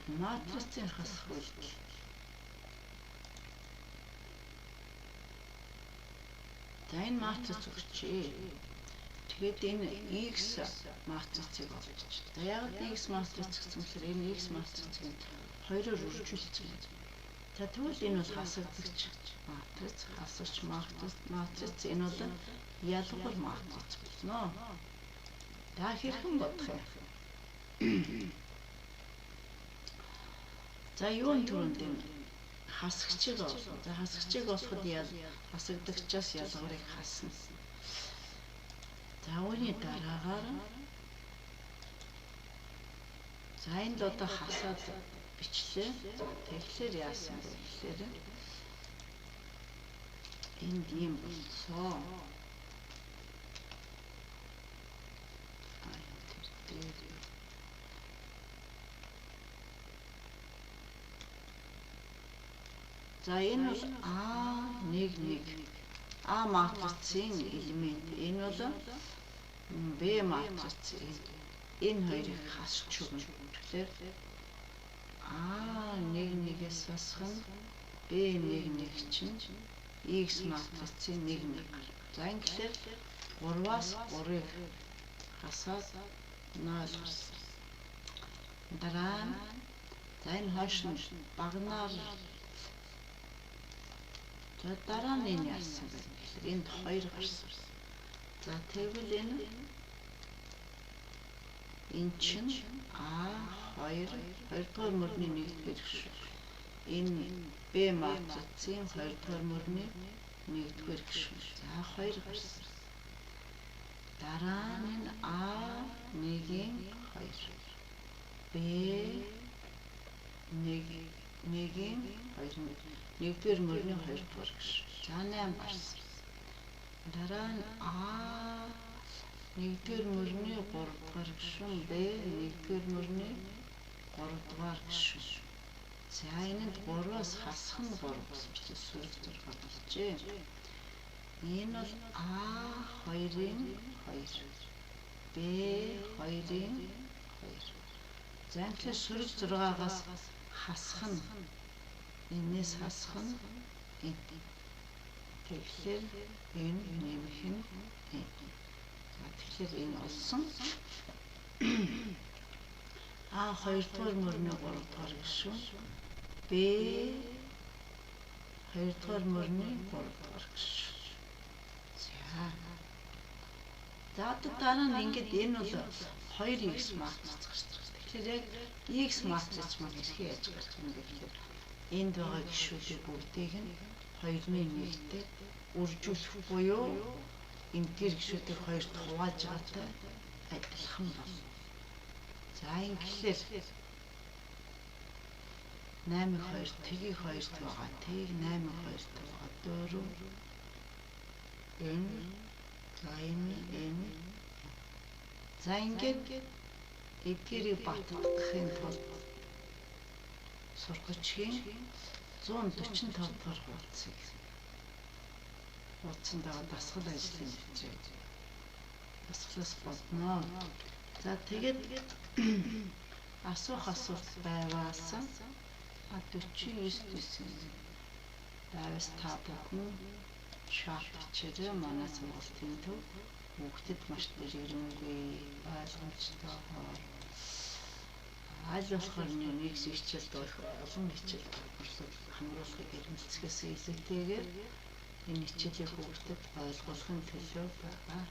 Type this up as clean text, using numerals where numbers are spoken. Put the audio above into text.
матрицын хасах үйлдэл. За энэ матриц өгчээ. Тэгээд энэ X матрицыг олчих. За яг X матриц гэсэн мэхээр энэ X матрицыг хоёроор үржүүлчих. За тэгвэл энэ бол хасагдагч матриц, хасагч матриц энэ бол ялгуур матриц болно. Та хэрхэн бодох юм? За юун түрүүнд энэ хасагчийг олно. За хасагчийг олоход хасагдагчаас ялгуурыг хасна. За үүний дараагаар за энд одоо хасаад бичлээ. Тэгэхээр яасан бэ гэхээр энд ийм болсон. За энэ бол А11 А матрицын элемент. Энэ бол Б матриц. Энэ хоёрыг хасч өгнө. Тэгэхээр А11-ээс хасах нь Б11 чинь X матрицын 1 гарна. За ингээд 3-аас 3-ыг хасаад 0 гарсан. Дараа нь за энэ хойш нь багнаар за дараа нь энэ яасан бэ гэхээр энд 2 гарсан. За тэгвэл энэ чинь А2 2-р мөрний 1-р гишүүн. Энэ Б матрицын 2-р мөрний 1-р гишүүн. За 2 гарсан. Дараа нь А1-ийн 2 Б1-ийн 2 1-р мөрний 2-р гишүүн. За 8 гарсан. Дараа нь А1-р мөрний 3-р гишүүн Б1-р мөрний 3-р гишүүн. За энэнд 3-аас хасах нь 3 гэсэн чинь сөрөг 6 болжээ. Энэ бол А2-ийн 2 Б2-ийн 2. За ингээд сөрөг 6-аас хасах нь энээс хасах нь энэ. Тэгэхээр энэ нэмэх нь энэ. За тэгэхээр энэ болсон. А2-р мөрний 3-р гишүүн Б 2-р мөрний 3-р гишүүн. За дараа нь ингээд энэ бол 2X матриц гарч байгаа. Тэгэхээр яг X матриц маань хэрхэн яаж гарч байгаа юм бэ гэхээр энд байгаа гишүүдийн бүгдийг нь 2-1-тэй үржүүлэх буюу энэ гэр гишүүдийг хоёрт хувааж байгаатай адилхан байна. За ингээд 8-2 тгийг 2-т байгаа. Тгийг 8-2-т байгаа. 4 энэ энэ за ингээд эдгээрийг баттгахын тулд сургачгийн 145 дахь хуудсыг хуудсанд байгаа дасгал ажлын хэмжээ дасгалаас бодно. За тэгээд асуух асуулт байваас 49 гэсэн байвас та бүхэн шат чирээ манай сургуулийн төв хүүхдэд маш дэрэгэнгүй ойлгомжтой аль болохоор нэг хичээлд олон хичээл хамруулахыг эрмэлзэхээс илүүтэйгээр энэ хичээлийг хүүхдэд ойлгуулахын төлөө байгаа.